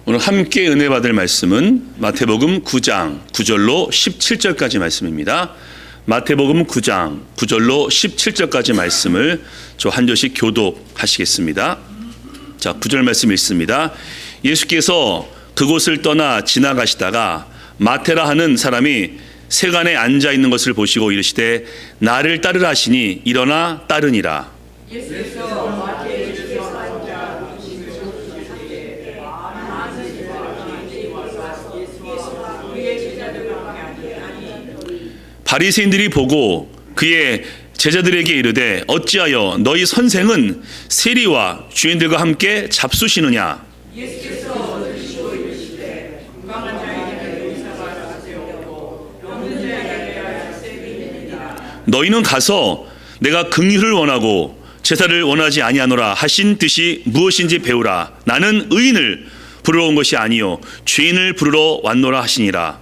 오늘 함께 은혜 받을 말씀은 마태복음 9장 9절로 17절까지 말씀입니다. 마태복음 9장 9절로 17절까지 말씀을 저 한 절씩 교독하시겠습니다. 자, 9절 말씀 읽습니다. 예수께서 그곳을 떠나 지나가시다가 마태라 하는 사람이 세간에 앉아 있는 것을 보시고 이르시되 나를 따르라 하시니 일어나 따르니라. 바리새인들이 보고 그의 제자들에게 이르되 어찌하여 너희 선생은 세리와 주인들과 함께 잡수시느냐. 너희는 가서 내가 긍휼을 원하고 제사를 원하지 아니하노라 하신 뜻이 무엇인지 배우라. 나는 의인을 부르러 온 것이 아니요 죄인을 부르러 왔노라 하시니라.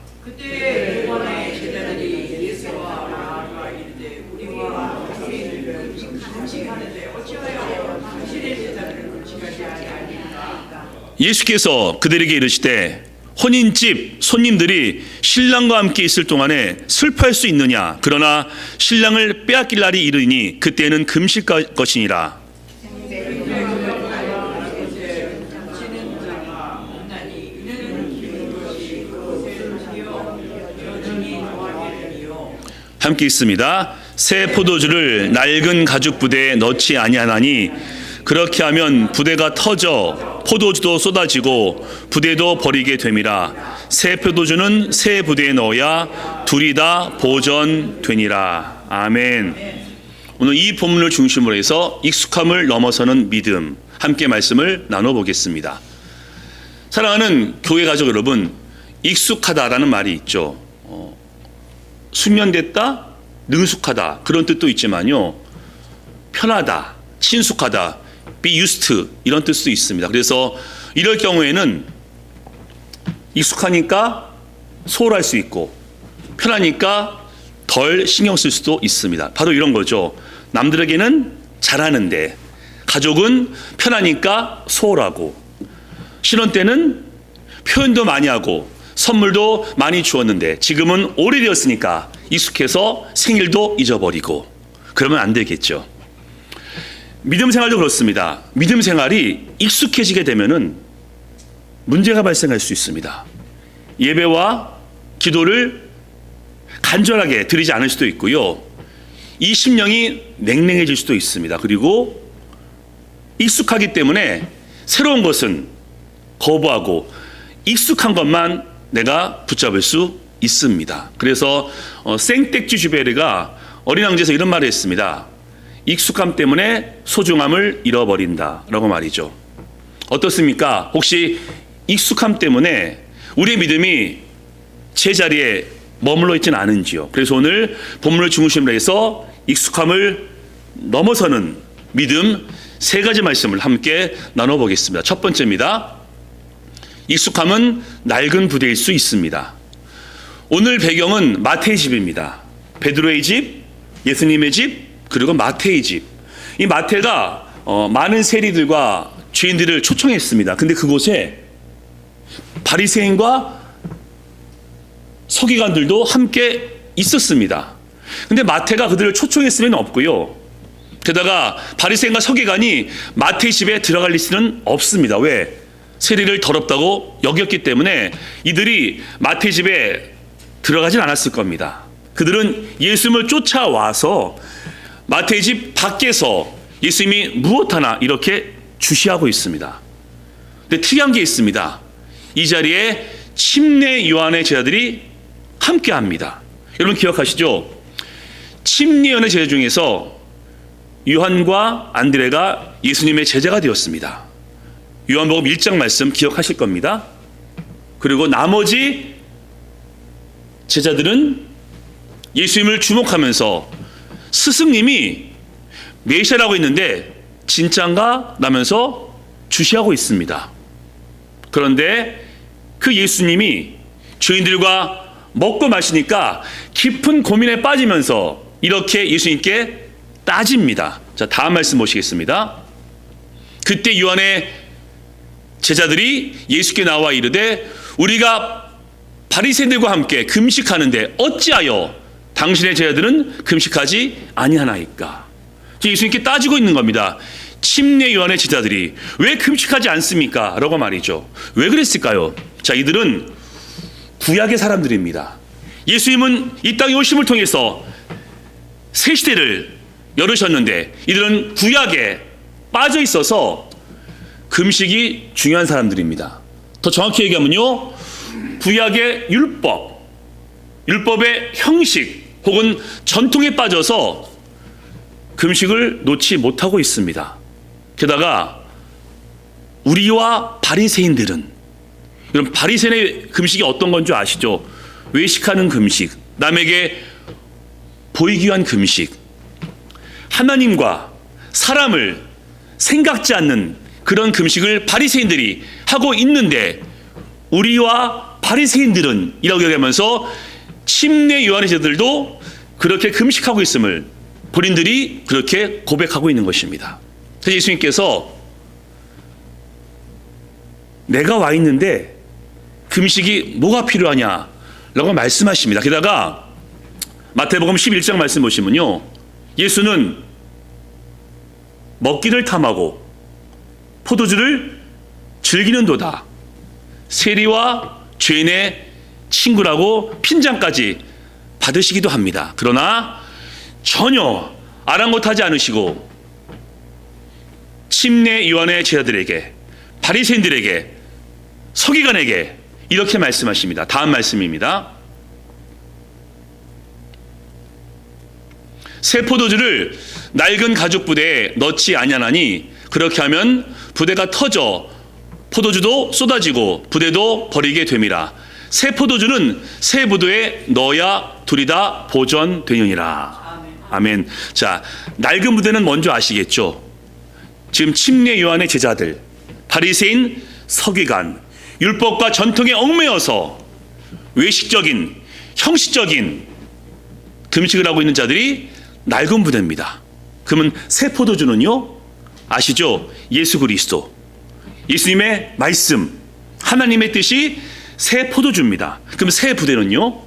예수께서 그들에게 이르시되 혼인집 손님들이 신랑과 함께 있을 동안에 슬퍼할 수 있느냐. 그러나 신랑을 빼앗길 날이 이르니 그때는 금실 것이니라. 함께 있습니다. 새 포도주를 낡은 가죽 부대에 넣지 아니하나니 그렇게 하면 부대가 터져 포도주도 쏟아지고 부대도 버리게 됨이라. 새 포도주는 새 부대에 넣어야 둘이 다 보존되니라. 아멘. 오늘 이 본문을 중심으로 해서 익숙함을 넘어서는 믿음, 함께 말씀을 나눠보겠습니다. 사랑하는 교회 가족 여러분, 익숙하다라는 말이 있죠. 숙련됐다, 능숙하다 그런 뜻도 있지만요, 편하다, 친숙하다, be used to 이런 뜻도 있습니다. 그래서 이럴 경우에는 익숙하니까 소홀할 수 있고 편하니까 덜 신경 쓸 수도 있습니다. 바로 이런 거죠. 남들에게는 잘하는데 가족은 편하니까 소홀하고, 신혼 때는 표현도 많이 하고 선물도 많이 주었는데 지금은 오래되었으니까 익숙해서 생일도 잊어버리고, 그러면 안 되겠죠. 믿음 생활도 그렇습니다. 믿음 생활이 익숙해지게 되면은 문제가 발생할 수 있습니다. 예배와 기도를 간절하게 드리지 않을 수도 있고요. 이 심령이 냉랭해질 수도 있습니다. 그리고 익숙하기 때문에 새로운 것은 거부하고 익숙한 것만 내가 붙잡을 수 있습니다. 그래서 생텍쥐 쥐베르가 어린 왕자에서 이런 말을 했습니다. 익숙함 때문에 소중함을 잃어버린다 라고 말이죠. 어떻습니까? 혹시 익숙함 때문에 우리의 믿음이 제자리에 머물러 있지는 않은지요? 그래서 오늘 본문을 중심으로 해서 익숙함을 넘어서는 믿음 세 가지 말씀을 함께 나눠보겠습니다. 첫 번째입니다. 익숙함은 낡은 부대일 수 있습니다. 오늘 배경은 마태의 집입니다. 베드로의 집, 예수님의 집, 그리고 마태의 집. 이 마태가 많은 세리들과 죄인들을 초청했습니다. 근데 그곳에 바리새인과 서기관들도 함께 있었습니다. 근데 마태가 그들을 초청했을 리는 없고요. 게다가 바리새인과 서기관이 마태의 집에 들어갈 리는 없습니다. 왜? 세리를 더럽다고 여겼기 때문에 이들이 마태의 집에 들어가진 않았을 겁니다. 그들은 예수님을 쫓아와서 마태의 집 밖에서 예수님이 무엇하나 이렇게 주시하고 있습니다. 근데 특이한 게 있습니다. 이 자리에 침례 요한의 제자들이 함께 합니다. 여러분 기억하시죠? 침례 요한의 제자 중에서 요한과 안드레가 예수님의 제자가 되었습니다. 요한복음 1장 말씀 기억하실 겁니다. 그리고 나머지 제자들은 예수님을 주목하면서 스승님이 메시아라고 했는데 진짠가? 라면서 주시하고 있습니다. 그런데 그 예수님이 죄인들과 먹고 마시니까 깊은 고민에 빠지면서 이렇게 예수님께 따집니다. 자, 다음 말씀 보시겠습니다. 그때 요한의 제자들이 예수께 나와 이르되 우리가 바리새인들과 함께 금식하는데 어찌하여 당신의 제자들은 금식하지 아니하나이까? 예수님께 따지고 있는 겁니다. 침례 요한의 제자들이 왜 금식하지 않습니까? 라고 말이죠. 왜 그랬을까요? 자, 이들은 구약의 사람들입니다. 예수님은 이 땅에 오심을 통해서 새 시대를 열으셨는데 이들은 구약에 빠져 있어서 금식이 중요한 사람들입니다. 더 정확히 얘기하면요, 구약의 율법의 형식 혹은 전통에 빠져서 금식을 놓지 못하고 있습니다. 게다가 우리와 바리새인들은, 여러분 바리새인의 금식이 어떤 건 줄 아시죠? 외식하는 금식, 남에게 보이기 위한 금식, 하나님과 사람을 생각지 않는 그런 금식을 바리새인들이 하고 있는데 우리와 바리새인들은 이라고 얘기하면서 침례 요한의 제자들도 그렇게 금식하고 있음을 본인들이 그렇게 고백하고 있는 것입니다. 그래서 예수님께서 내가 와 있는데 금식이 뭐가 필요하냐라고 말씀하십니다. 게다가 마태복음 11장 말씀 보시면요, 예수는 먹기를 탐하고 포도주를 즐기는도다, 세리와 죄인의 친구라고 핀잔까지 받으시기도 합니다. 그러나 전혀 아랑곳하지 않으시고 침례 요한의 제자들에게, 바리새인들에게, 서기관에게 이렇게 말씀하십니다. 다음 말씀입니다. 새 포도주를 낡은 가죽 부대에 넣지 아니하나니 그렇게 하면 부대가 터져 포도주도 쏟아지고 부대도 버리게 됨이라. 새 포도주는 새 부대에 넣어야 둘이 다 보존되느니라. 아멘. 자, 낡은 부대는 먼저 아시겠죠? 지금 침례 요한의 제자들, 바리새인, 서기관, 율법과 전통에 얽매여서 외식적인, 형식적인 금식을 하고 있는 자들이 낡은 부대입니다. 그러면 새 포도주는요, 아시죠? 예수 그리스도, 예수님의 말씀, 하나님의 뜻이 새 포도주입니다. 그럼 새 부대는요,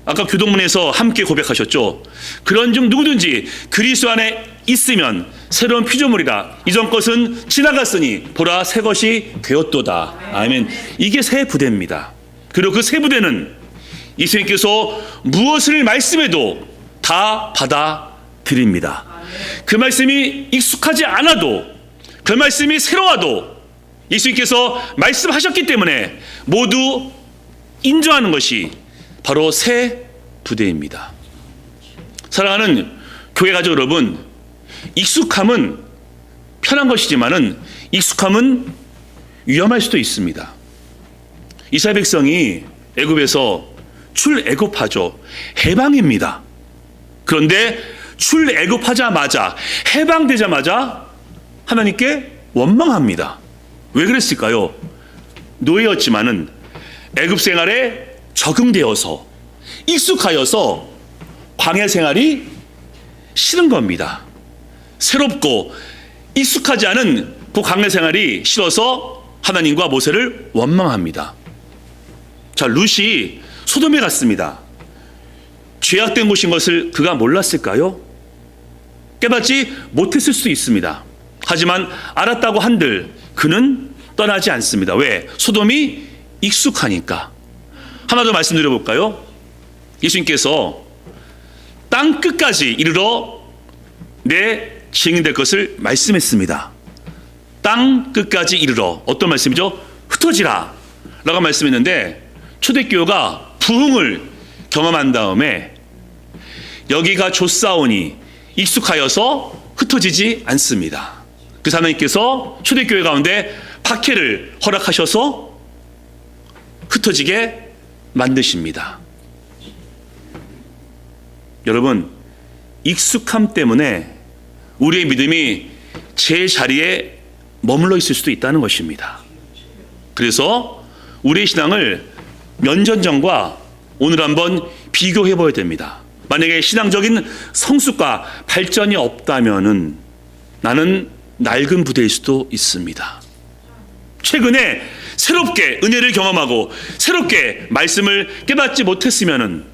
아까 교동문에서 함께 고백하셨죠? 그런즉 누구든지 그리스도 안에 있으면 새로운 피조물이라, 이전 것은 지나갔으니 보라 새 것이 되었도다. 아멘. 이게 새 부대입니다. 그리고 그 새 부대는 예수님께서 무엇을 말씀해도 다 받아들입니다. 그 말씀이 익숙하지 않아도, 그 말씀이 새로워도 예수님께서 말씀하셨기 때문에 모두 인정하는 것이 바로 새 부대입니다. 사랑하는 교회 가족 여러분, 익숙함은 편한 것이지만은 익숙함은 위험할 수도 있습니다. 이스라엘 백성이 애굽에서 출애굽하죠. 해방입니다. 그런데 출애굽하자마자, 해방되자마자 하나님께 원망합니다. 왜 그랬을까요? 노예였지만은 애굽 생활에 적응되어서 익숙하여서 광야 생활이 싫은 겁니다. 새롭고 익숙하지 않은 그 광야 생활이 싫어서 하나님과 모세를 원망합니다. 자, 룻이 소돔에 갔습니다. 죄악된 곳인 것을 그가 몰랐을까요? 깨닫지 못했을 수도 있습니다. 하지만 알았다고 한들 그는 떠나지 않습니다. 왜? 소돔이 익숙하니까. 하나 더 말씀드려 볼까요? 예수님께서 땅 끝까지 이르러 내 증인될 것을 말씀했습니다. 땅 끝까지 이르러, 어떤 말씀이죠? 흩어지라 라고 말씀했는데, 초대교회가 부흥을 경험한 다음에 여기가 좁사오니 익숙하여서 흩어지지 않습니다. 그래서 하나님께서 초대교회 가운데 박해를 허락하셔서 흩어지게 만드십니다. 여러분, 익숙함 때문에 우리의 믿음이 제 자리에 머물러 있을 수도 있다는 것입니다. 그래서 우리의 신앙을 몇 년 전과 오늘 한번 비교해 봐야 됩니다. 만약에 신앙적인 성숙과 발전이 없다면은 나는 낡은 부대일 수도 있습니다. 최근에 새롭게 은혜를 경험하고 새롭게 말씀을 깨닫지 못했으면은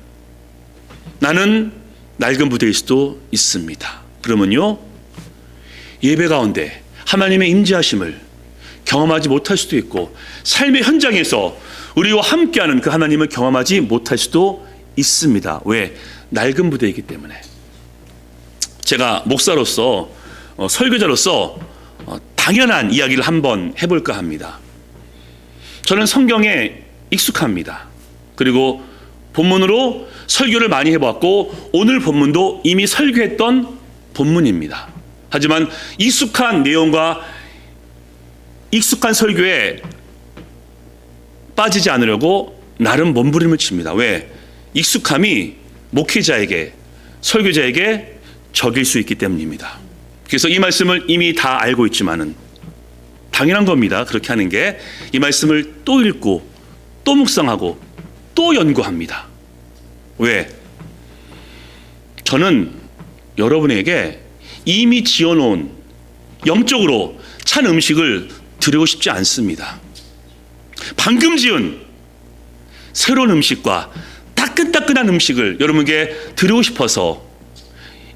나는 낡은 부대일 수도 있습니다. 그러면요, 예배 가운데 하나님의 임재하심을 경험하지 못할 수도 있고 삶의 현장에서 우리와 함께하는 그 하나님을 경험하지 못할 수도 있습니다. 왜? 낡은 부대이기 때문에. 제가 목사로서 설교자로서 당연한 이야기를 한번 해볼까 합니다. 저는 성경에 익숙합니다. 그리고 본문으로 설교를 많이 해봤고 오늘 본문도 이미 설교했던 본문입니다. 하지만 익숙한 내용과 익숙한 설교에 빠지지 않으려고 나름 몸부림을 칩니다. 왜? 익숙함이 목회자에게, 설교자에게 적일 수 있기 때문입니다. 그래서 이 말씀을 이미 다 알고 있지만은 당연한 겁니다. 그렇게 하는 게. 이 말씀을 또 읽고 또 묵상하고 또 연구합니다. 왜? 저는 여러분에게 이미 지어놓은 영적으로 찬 음식을 드리고 싶지 않습니다. 방금 지은 새로운 음식과 따끈따끈한 음식을 여러분에게 드리고 싶어서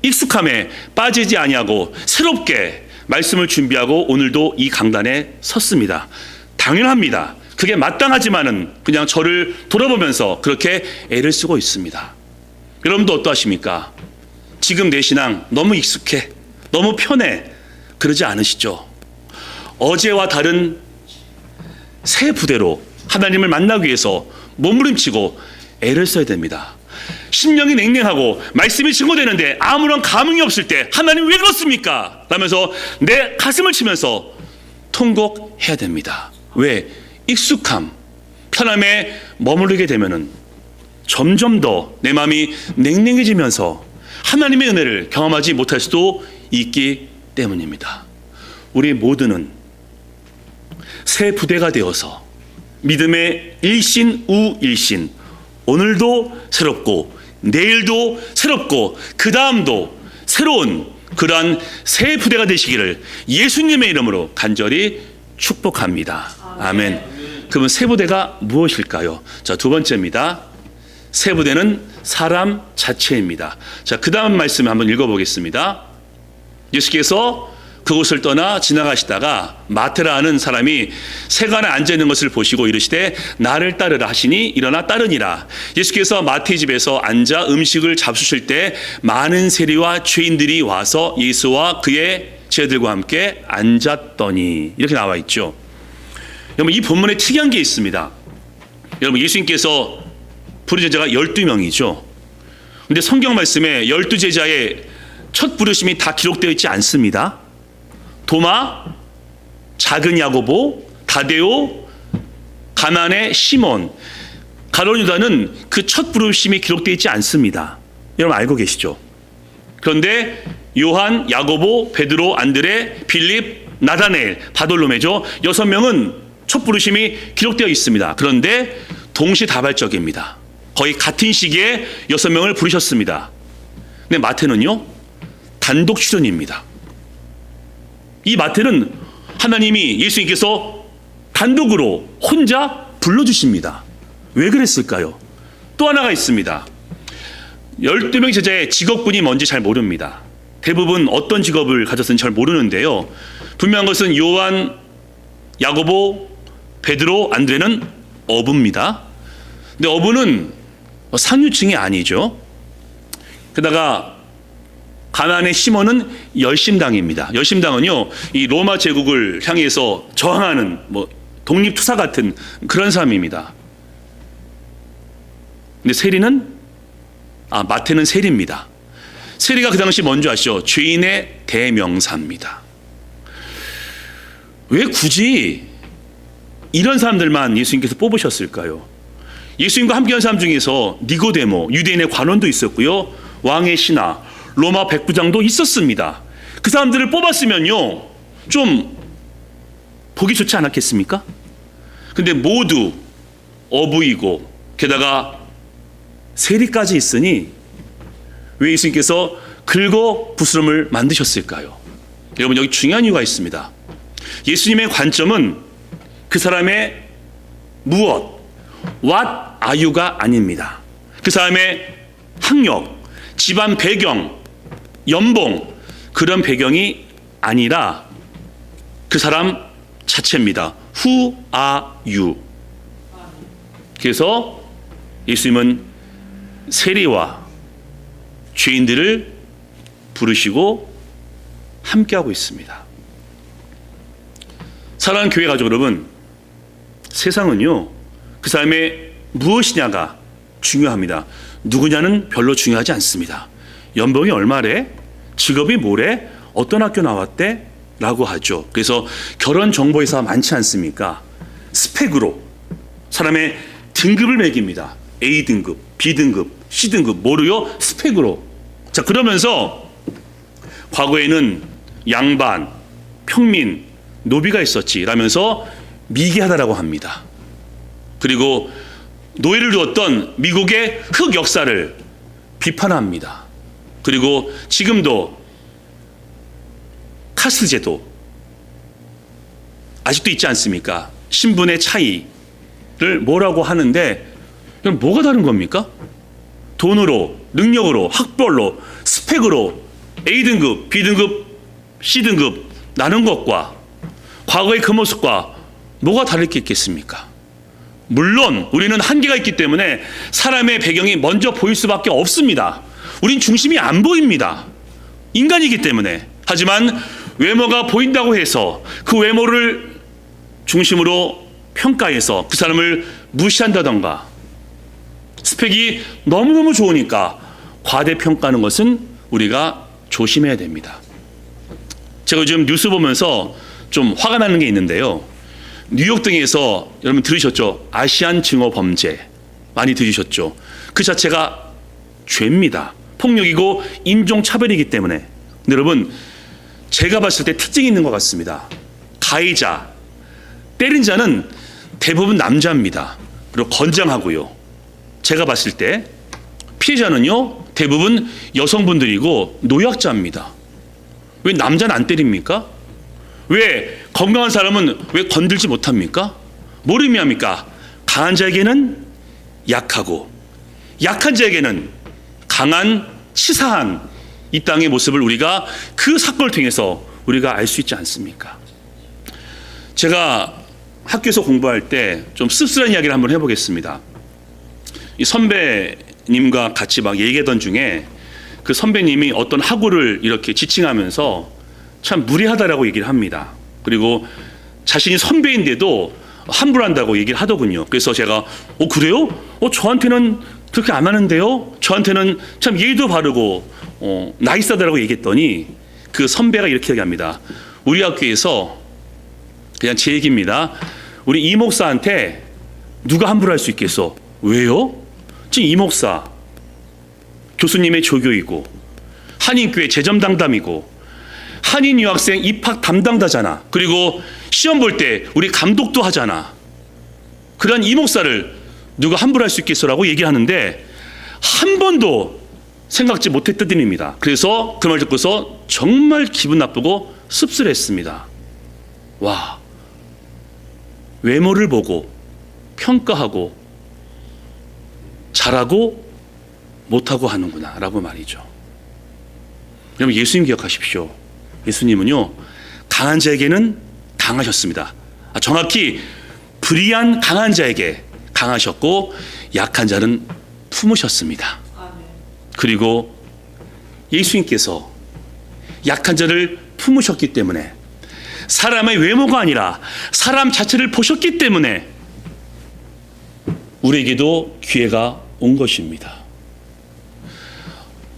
익숙함에 빠지지 아니하고 새롭게 말씀을 준비하고 오늘도 이 강단에 섰습니다. 당연합니다. 그게 마땅하지만은 그냥 저를 돌아보면서 그렇게 애를 쓰고 있습니다. 여러분도 어떠하십니까? 지금 내 신앙 너무 익숙해, 너무 편해, 그러지 않으시죠? 어제와 다른 새 부대로 하나님을 만나기 위해서 몸부림치고 애를 써야 됩니다. 심령이 냉랭하고 말씀이 증거되는데 아무런 감흥이 없을 때 하나님 왜 그렇습니까? 라면서 내 가슴을 치면서 통곡해야 됩니다. 왜? 익숙함, 편함에 머무르게 되면은 점점 더 내 마음이 냉랭해지면서 하나님의 은혜를 경험하지 못할 수도 있기 때문입니다. 우리 모두는 새 부대가 되어서 믿음의 일신우일신, 오늘도 새롭고 내일도 새롭고 그 다음도 새로운 그러한 새 부대가 되시기를 예수님의 이름으로 간절히 축복합니다. 아멘. 그러면 새 부대가 무엇일까요? 자, 두 번째입니다. 새 부대는 사람 자체입니다. 자, 그 다음 말씀 한번 읽어보겠습니다. 예수께서 그곳을 떠나 지나가시다가 마태라 하는 사람이 세간에 앉아 있는 것을 보시고 이르시되 나를 따르라 하시니 일어나 따르니라. 예수께서 마태 집에서 앉아 음식을 잡수실 때 많은 세리와 죄인들이 와서 예수와 그의 제자들과 함께 앉았더니, 이렇게 나와 있죠. 여러분, 이 본문에 특이한 게 있습니다. 여러분, 예수님께서 부른 제자가 12명이죠. 근데 성경 말씀에 12제자의 첫 부르심이 다 기록되어 있지 않습니다. 도마, 작은 야고보, 다데오, 가나안의 시몬, 가룟 유다는 그 첫 부르심이 기록되어 있지 않습니다. 여러분 알고 계시죠? 그런데 요한, 야고보, 베드로, 안드레, 빌립, 나다넬, 바돌로메죠. 6명은 첫 부르심이 기록되어 있습니다. 그런데 동시다발적입니다. 거의 같은 시기에 6명을 부르셨습니다. 근데 마태는요, 단독 출연입니다. 이 마태는 하나님이, 예수님께서 단독으로 혼자 불러주십니다. 왜 그랬을까요? 또 하나가 있습니다. 12명 제자의 직업군이 뭔지 잘 모릅니다. 대부분 어떤 직업을 가졌는지 잘 모르는데요. 분명한 것은 요한, 야고보, 베드로, 안드레는 어부입니다. 근데 어부는 상류층이 아니죠. 게다가 가나안의 시몬은 열심당입니다. 열심당은요, 이 로마 제국을 향해서 저항하는 독립투사 같은 그런 사람입니다. 근데 세리는, 마태는 세리입니다. 세리가 그 당시 뭔지 아시죠? 죄인의 대명사입니다. 왜 굳이 이런 사람들만 예수님께서 뽑으셨을까요? 예수님과 함께한 사람 중에서 니고데모, 유대인의 관원도 있었고요, 왕의 신하, 로마 백부장도 있었습니다. 그 사람들을 뽑았으면요, 좀 보기 좋지 않았겠습니까? 근데 모두 어부이고 게다가 세리까지 있으니 왜 예수님께서 긁어 부스럼을 만드셨을까요? 여러분, 여기 중요한 이유가 있습니다. 예수님의 관점은 그 사람의 무엇, what are you가 아닙니다. 그 사람의 학력, 집안 배경, 연봉, 그런 배경이 아니라 그 사람 자체입니다. Who are you? 그래서 예수님은 세리와 죄인들을 부르시고 함께하고 있습니다. 사랑하는 교회 가족 여러분, 세상은요, 그 사람의 무엇이냐가 중요합니다. 누구냐는 별로 중요하지 않습니다. 연봉이 얼마래? 직업이 뭐래? 어떤 학교 나왔대? 라고 하죠. 그래서 결혼 정보회사 많지 않습니까? 스펙으로 사람의 등급을 매깁니다. A등급, B등급, C등급, 뭐로요? 스펙으로. 자, 그러면서 과거에는 양반, 평민, 노비가 있었지 라면서 미개하다라고 합니다. 그리고 노예를 두었던 미국의 흑 역사를 비판합니다. 그리고 지금도 카스트 제도 아직도 있지 않습니까? 신분의 차이를 뭐라고 하는데 그럼 뭐가 다른 겁니까? 돈으로, 능력으로, 학벌로, 스펙으로 A등급, B등급, C등급 나눈 것과 과거의 그 모습과 뭐가 다를 게 있겠습니까? 물론 우리는 한계가 있기 때문에 사람의 배경이 먼저 보일 수밖에 없습니다. 우린 중심이 안 보입니다. 인간이기 때문에. 하지만 외모가 보인다고 해서 그 외모를 중심으로 평가해서 그 사람을 무시한다던가 스펙이 너무너무 좋으니까 과대평가하는 것은 우리가 조심해야 됩니다. 제가 요즘 뉴스 보면서 좀 화가 나는 게 있는데요. 뉴욕 등에서 여러분 들으셨죠? 아시안 증오 범죄 많이 들으셨죠? 그 자체가 죄입니다. 폭력이고 인종차별이기 때문에. 근데 여러분 제가 봤을 때 특징이 있는 것 같습니다. 가해자, 때린 자는 대부분 남자입니다. 그리고 건장하고요. 제가 봤을 때 피해자는요 대부분 여성분들이고 노약자입니다. 왜 남자는 안 때립니까? 왜 건강한 사람은 왜 건들지 못합니까? 뭐를 의미합니까? 강한 자에게는 약하고 약한 자에게는 강한 치사한 이 땅의 모습을 우리가 그 사건을 통해서 우리가 알 수 있지 않습니까? 제가 학교에서 공부할 때 좀 씁쓸한 이야기를 한번 해보겠습니다. 이 선배님과 같이 막 얘기하던 중에 그 선배님이 어떤 학우를 이렇게 지칭하면서 참 무례하다라고 얘기를 합니다. 그리고 자신이 선배인데도 함부로 한다고 얘기를 하더군요. 그래서 제가 그래요? 저한테는 그렇게 안 하는데요? 저한테는 참 예의도 바르고 나이스하다라고 얘기했더니 그 선배가 이렇게 얘기합니다. 우리 학교에서 그냥 제 얘기입니다. 우리 이 목사한테 누가 함부로 할 수 있겠어? 왜요? 지금 이 목사 교수님의 조교이고 한인교회 재점담당이고 한인 유학생 입학 담당자잖아. 그리고 시험 볼 때 우리 감독도 하잖아. 그런 이 목사를 누가 함부로 할 수 있겠어라고 얘기하는데 한 번도 생각지 못했던 일입니다. 그래서 그 말 듣고서 정말 기분 나쁘고 씁쓸했습니다. 와, 외모를 보고 평가하고 잘하고 못하고 하는구나 라고 말이죠. 여러분 예수님 기억하십시오. 예수님은요 강한 자에게는 강하셨습니다. 정확히 불의한 강한 자에게 강하셨고 약한 자는 품으셨습니다. 그리고 예수님께서 약한 자를 품으셨기 때문에 사람의 외모가 아니라 사람 자체를 보셨기 때문에 우리에게도 기회가 온 것입니다.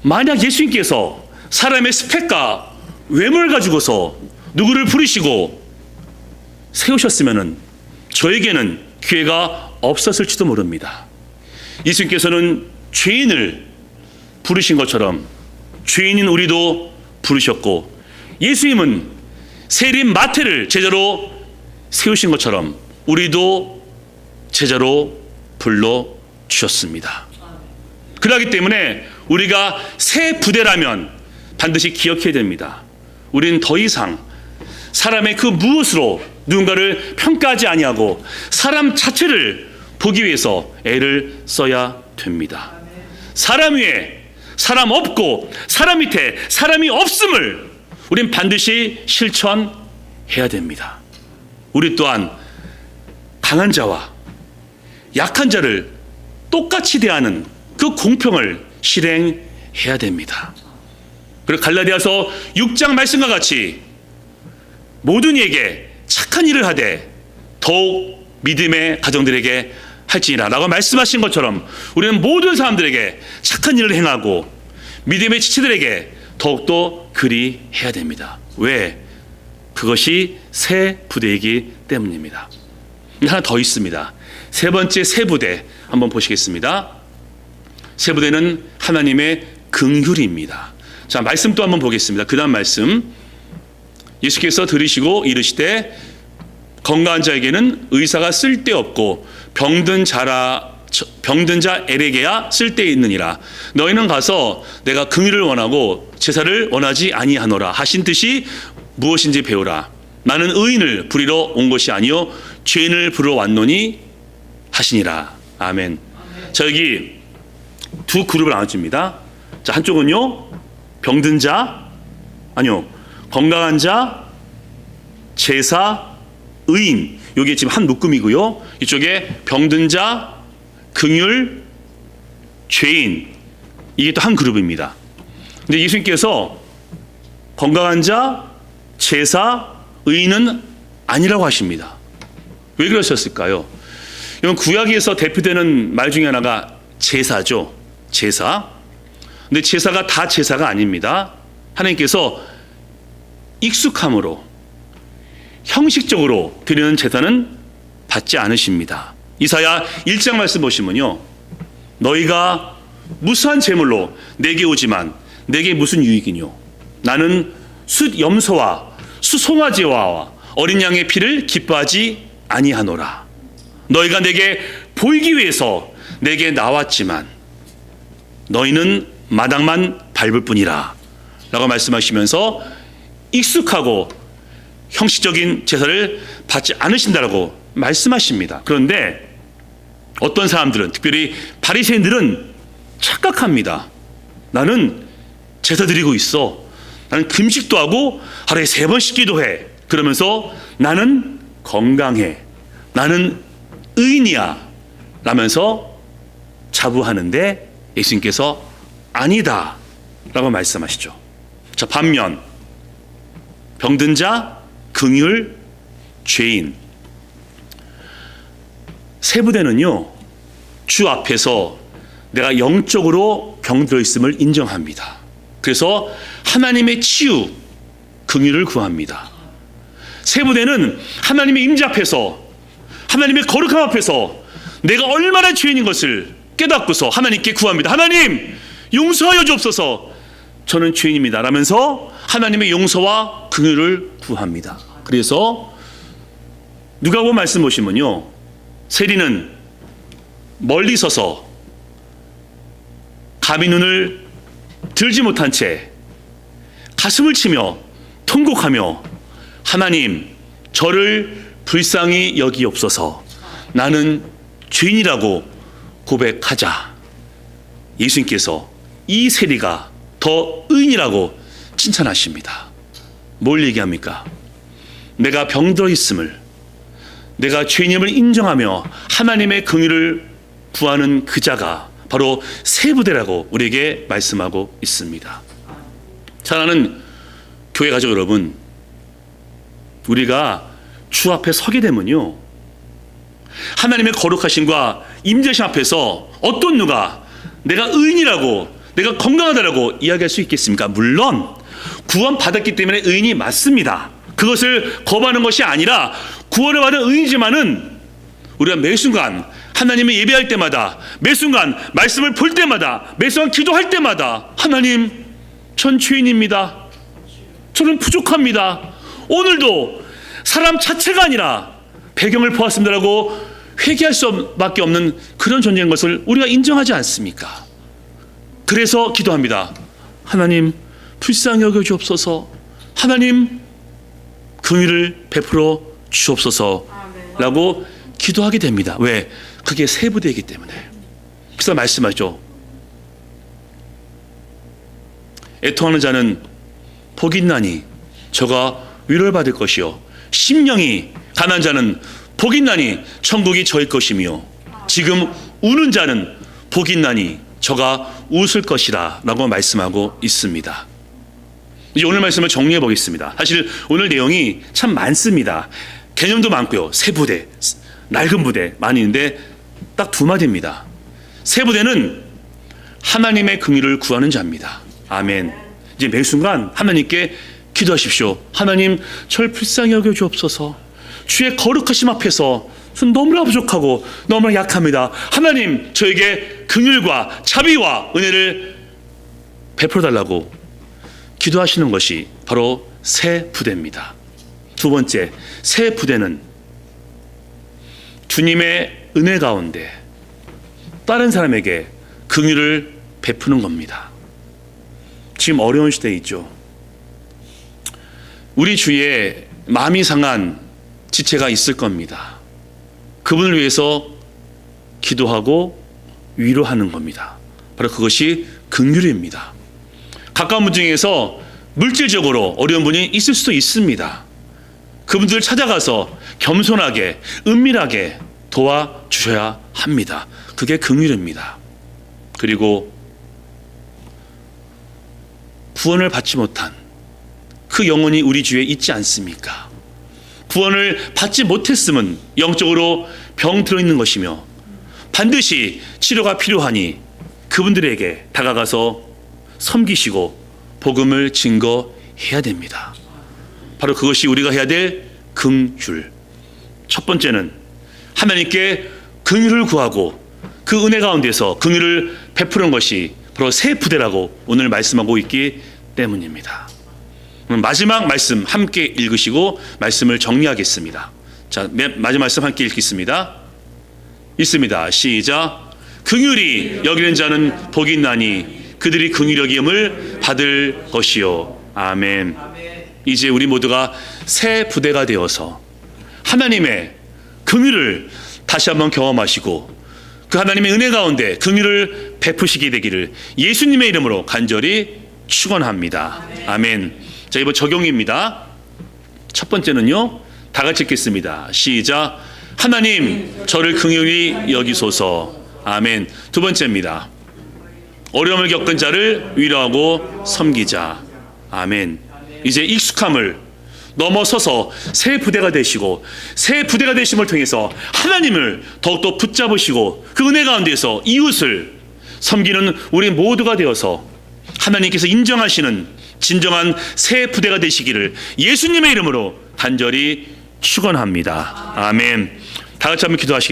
만약 예수님께서 사람의 스펙과 외모를 가지고서 누구를 부르시고 세우셨으면 저에게는 기회가 없었을지도 모릅니다. 예수님께서는 죄인을 부르신 것처럼 죄인인 우리도 부르셨고 예수님은 세린 마태를 제자로 세우신 것처럼 우리도 제자로 불러주셨습니다. 그렇기 때문에 우리가 새 부대라면 반드시 기억해야 됩니다. 우리는 더 이상 사람의 그 무엇으로 누군가를 평가하지 아니하고 사람 자체를 보기 위해서 애를 써야 됩니다. 사람 위에 사람 없고 사람 밑에 사람이 없음을 우린 반드시 실천해야 됩니다. 우리 또한 강한 자와 약한 자를 똑같이 대하는 그 공평을 실행해야 됩니다. 그리고 갈라디아서 6장 말씀과 같이 모든 이에게 착한 일을 하되 더욱 믿음의 가정들에게 할지니라 라고 말씀하신 것처럼 우리는 모든 사람들에게 착한 일을 행하고 믿음의 지체들에게 더욱더 그리 해야 됩니다. 왜? 그것이 새 부대이기 때문입니다. 하나 더 있습니다. 세 번째 새 부대 한번 보시겠습니다. 새 부대는 하나님의 긍휼입니다. 자, 말씀 또 한번 보겠습니다. 그 다음 말씀, 예수께서 들으시고 이르시되 건강한 자에게는 의사가 쓸데없고 병든 자 엘에게야 쓸데있느니라. 너희는 가서 내가 긍휼을 원하고 제사를 원하지 아니하노라 하신 뜻이 무엇인지 배우라. 나는 의인을 부리러 온 것이 아니요 죄인을 부르러 왔노니 하시니라. 아멘. 자, 여기 두 그룹을 나눠줍니다. 자, 한쪽은요 병든 자, 아니요 건강한 자, 제사, 의인, 이게 지금 한 묶음이고요. 이쪽에 병든 자, 긍휼, 죄인, 이게 또 한 그룹입니다. 근데 예수님께서 건강한 자, 제사, 의인은 아니라고 하십니다. 왜 그러셨을까요? 이건 구약에서 대표되는 말 중에 하나가 제사죠. 제사. 근데 제사가 다 제사가 아닙니다. 하나님께서 익숙함으로 형식적으로 드리는 제사는 받지 않으십니다. 이사야 1장 말씀 보시면요, 너희가 무수한 제물로 내게 오지만 내게 무슨 유익이뇨? 나는 숫 염소와 숫 송아지와 어린 양의 피를 기뻐하지 아니하노라. 너희가 내게 보이기 위해서 내게 나왔지만 너희는 마당만 밟을 뿐이라 라고 말씀하시면서 익숙하고 형식적인 제사를 받지 않으신다라고 말씀하십니다. 그런데 어떤 사람들은, 특별히 바리새인들은 착각합니다. 나는 제사 드리고 있어. 나는 금식도 하고 하루에 3번씩 기도해. 그러면서 나는 건강해. 나는 의인이야. 라면서 자부하는데 예수님께서 아니다 라고 말씀하시죠. 자, 반면 병든 자, 긍휼, 죄인, 세 부대는요 주 앞에서 내가 영적으로 병들어 있음을 인정합니다. 그래서 하나님의 치유, 긍휼을 구합니다. 세 부대는 하나님의 임재 앞에서, 하나님의 거룩함 앞에서 내가 얼마나 죄인인 것을 깨닫고서 하나님께 구합니다. 하나님 용서하여 주옵소서, 저는 죄인입니다 라면서 하나님의 용서와 긍휼을 구합니다. 그래서 누가복음 말씀 보시면요, 세리는 멀리 서서 감히 눈을 들지 못한 채 가슴을 치며 통곡하며 하나님 저를 불쌍히 여기옵소서, 나는 죄인이라고 고백하자 예수님께서 이 세리가 더 의인이라고 칭찬하십니다. 뭘 얘기합니까? 내가 병들어 있음을, 내가 죄인임을 인정하며 하나님의 긍휼을 구하는 그 자가 바로 세 부대라고 우리에게 말씀하고 있습니다. 사랑하는 교회 가족 여러분, 우리가 주 앞에 서게 되면요, 하나님의 거룩하심과 임재심 앞에서 어떤 누가 내가 의인이라고, 내가 건강하다라고 이야기할 수 있겠습니까? 물론 구원 받았기 때문에 의인이 맞습니다. 그것을 거부하는 것이 아니라 구원을 받은 의인이지만은 우리가 매 순간 하나님을 예배할 때마다, 매 순간 말씀을 볼 때마다, 매 순간 기도할 때마다 하나님 전 죄인입니다. 저는 부족합니다. 오늘도 사람 자체가 아니라 배경을 보았습니다라고 회개할 수밖에 없는 그런 존재인 것을 우리가 인정하지 않습니까? 그래서 기도합니다. 하나님 불쌍히 여겨 주옵소서, 하나님 긍휼을 베풀어 주옵소서라고 기도하게 됩니다. 왜? 그게 세 부대이기 때문에. 그래서 말씀하죠. 애통하는 자는 복이 있나니 저가 위로를 받을 것이요 심령이 가난한 자는 복이 있나니 천국이 저의 것이며 지금 우는 자는 복이 있나니 저가 웃을 것이라 라고 말씀하고 있습니다. 이제 오늘 말씀을 정리해 보겠습니다. 사실 오늘 내용이 참 많습니다. 개념도 많고요. 세 부대, 낡은 부대 많이 있는데 딱 두 마디입니다. 세 부대는 하나님의 긍휼을 구하는 자입니다. 아멘. 이제 매 순간 하나님께 기도하십시오. 하나님, 절 불쌍히 여겨 주옵소서. 주의 거룩하심 앞에서 저는 너무나 부족하고 너무나 약합니다. 하나님, 저에게 긍휼과 자비와 은혜를 베풀어 달라고 기도하시는 것이 바로 세 부대입니다. 두 번째, 세 부대는 주님의 은혜 가운데 다른 사람에게 긍휼을 베푸는 겁니다. 지금 어려운 시대에 있죠. 우리 주위에 마음이 상한 지체가 있을 겁니다. 그분을 위해서 기도하고 위로하는 겁니다. 바로 그것이 긍휼입니다. 가까운 분 중에서 물질적으로 어려운 분이 있을 수도 있습니다. 그분들을 찾아가서 겸손하게 은밀하게 도와주셔야 합니다. 그게 긍휼입니다. 그리고 구원을 받지 못한 그 영혼이 우리 주위에 있지 않습니까? 구원을 받지 못했음은 영적으로 병 들어있는 것이며 반드시 치료가 필요하니 그분들에게 다가가서 섬기시고 복음을 증거해야 됩니다. 바로 그것이 우리가 해야 될 긍휼. 첫 번째는 하나님께 긍휼을 구하고 그 은혜 가운데서 긍휼을 베푸는 것이 바로 세 부대라고 오늘 말씀하고 있기 때문입니다. 마지막 말씀 함께 읽으시고 말씀을 정리하겠습니다. 자, 마지막 말씀 함께 읽겠습니다. 있습니다. 시작. 긍휼히 여기는 자는 복이 있나니 그들이 긍휼히 여김을 받을 것이요. 아멘. 이제 우리 모두가 새 부대가 되어서 하나님의 긍휼을 다시 한번 경험하시고 그 하나님의 은혜 가운데 긍휼을 베푸시게 되기를 예수님의 이름으로 간절히 축원합니다. 아멘. 자, 이번 적용입니다. 첫 번째는요, 다 같이 읽겠습니다. 시작. 하나님, 저를 긍휼히 여기소서. 아멘. 두 번째입니다. 어려움을 겪은 자를 위로하고 섬기자. 아멘. 이제 익숙함을 넘어서서 새 부대가 되시고 새 부대가 되심을 통해서 하나님을 더욱더 붙잡으시고 그 은혜 가운데서 이웃을 섬기는 우리 모두가 되어서 하나님께서 인정하시는 진정한 새 부대가 되시기를 예수님의 이름으로 간절히 축원합니다. 아멘. 다 같이 한번 기도하시겠습니다.